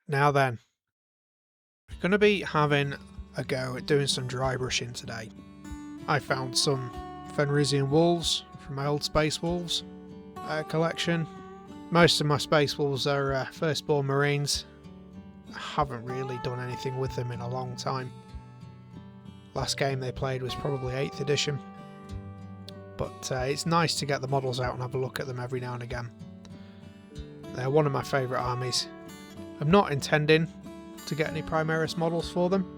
Now then, we're going to be having a go at doing some dry brushing today. I found some Fenrisian Wolves from my old Space Wolves collection. Most of my Space Wolves are firstborn Marines. I haven't really done anything with them in a long time. Last game they played was probably 8th edition. But it's nice to get the models out and have a look at them every now and again. They're one of my favourite armies. I'm not intending to get any Primaris models for them.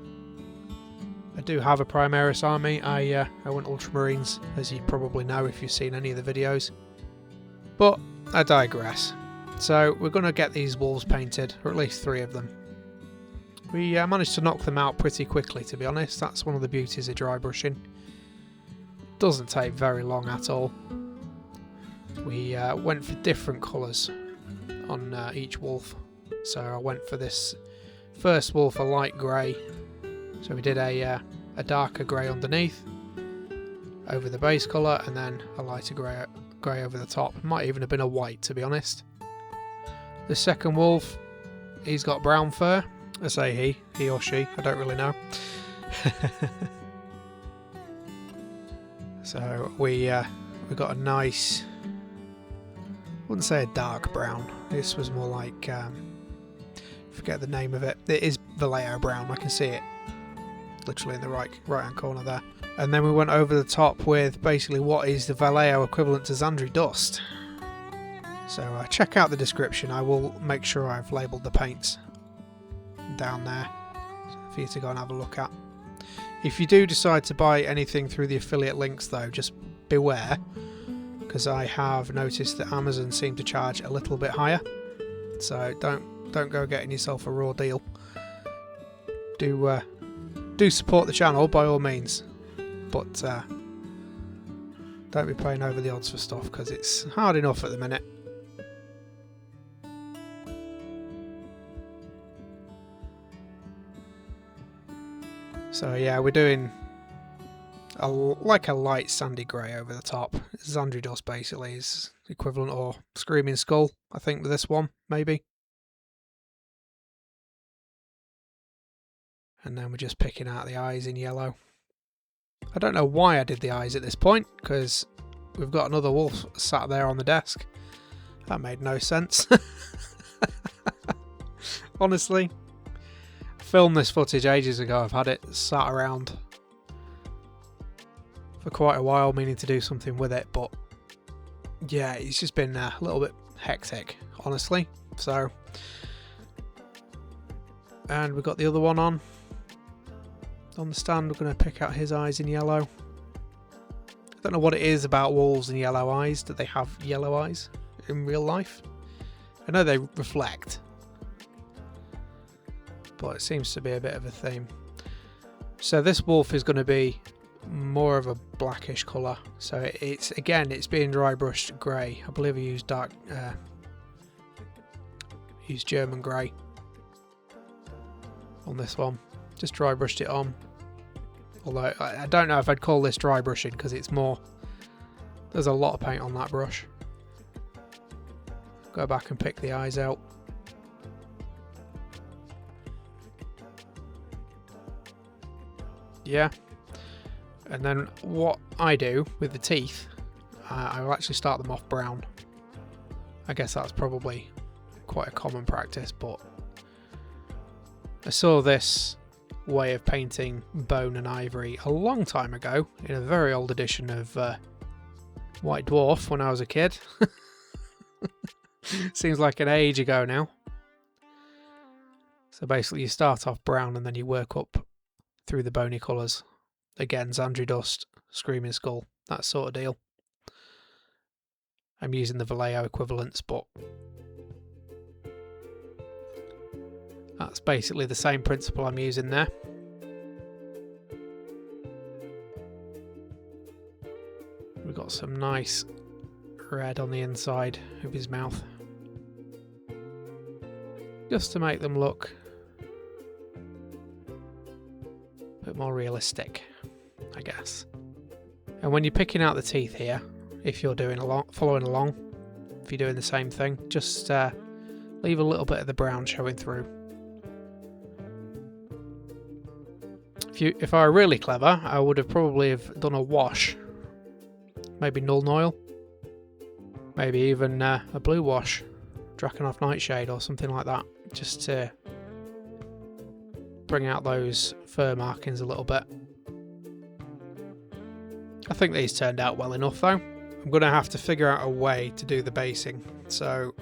I do have a Primaris army. I went Ultramarines, as you probably know if you've seen any of the videos. But I digress. So we're going to get these wolves painted, or at least 3 of them. We managed to knock them out pretty quickly, to be honest. That's one of the beauties of dry brushing. Doesn't take very long at all. We went for different colours on each wolf. So I went for this first wolf a light grey. So we did a darker grey underneath over the base colour, and then a lighter grey over the top. Might even have been a white, to be honest. The second wolf, he's got brown fur. I say he or she, I don't really know. So we got a nice, I wouldn't say a dark brown. This was more like, forget the name of it. It is Vallejo brown. I can see it literally in the right hand corner there. And then we went over the top with basically what is the Vallejo equivalent to Xandri dust. So check out the description. I will make sure I've labelled the paints down there for you to go and have a look at. If you do decide to buy anything through the affiliate links though, just beware, because I have noticed that Amazon seem to charge a little bit higher. So don't go getting yourself a raw deal. Do support the channel by all means, but don't be playing over the odds for stuff, because it's hard enough at the minute. So yeah, we're doing like a light sandy grey over the top. Xandri dust basically is equivalent, or Screaming Skull, I think, with this one, maybe. And then we're just picking out the eyes in yellow. I don't know why I did the eyes at this point, because we've got another wolf sat there on the desk. That made no sense. Honestly. Filmed this footage ages ago. I've had it sat around for quite a while, meaning to do something with it, but yeah, it's just been a little bit hectic, honestly. So, and we've got the other one on the stand. We're going to pick out his eyes in yellow. I don't know what it is about wolves and yellow eyes. Do they have yellow eyes in real life? I know they reflect, but it seems to be a bit of a theme. So this wolf is going to be more of a blackish colour. So it's being dry brushed grey. I believe I used used German grey on this one. Just dry brushed it on. Although I don't know if I'd call this dry brushing, because it's more, there's a lot of paint on that brush. Go back and pick the eyes out. Yeah, and then what I do with the teeth, I will actually start them off brown. I guess that's probably quite a common practice, but I saw this way of painting bone and ivory a long time ago in a very old edition of White Dwarf when I was a kid. Seems like an age ago now. So basically you start off brown and then you work up through the bony colours. Again, Xandri dust, Screaming Skull, that sort of deal. I'm using the Vallejo equivalents, but that's basically the same principle I'm using there. We've got some nice red on the inside of his mouth, just to make them look bit more realistic, I guess. And when you're picking out the teeth here, if you're following along, if you're doing the same thing, just leave a little bit of the brown showing through. If I were really clever, I would have probably have done a wash. Maybe Null Oil. Maybe even a blue wash. Drakenhof Nightshade or something like that. Just to bring out those fur markings a little bit. I think these turned out well enough though. I'm going to have to figure out a way to do the basing. So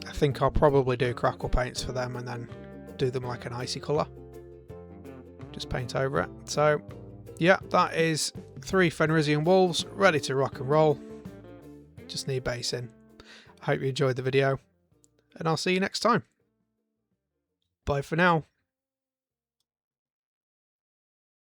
I think I'll probably do crackle paints for them and then do them like an icy colour. Just paint over it. So yeah, that is 3 Fenrisian Wolves ready to rock and roll. Just need basing. I hope you enjoyed the video and I'll see you next time. Bye for now.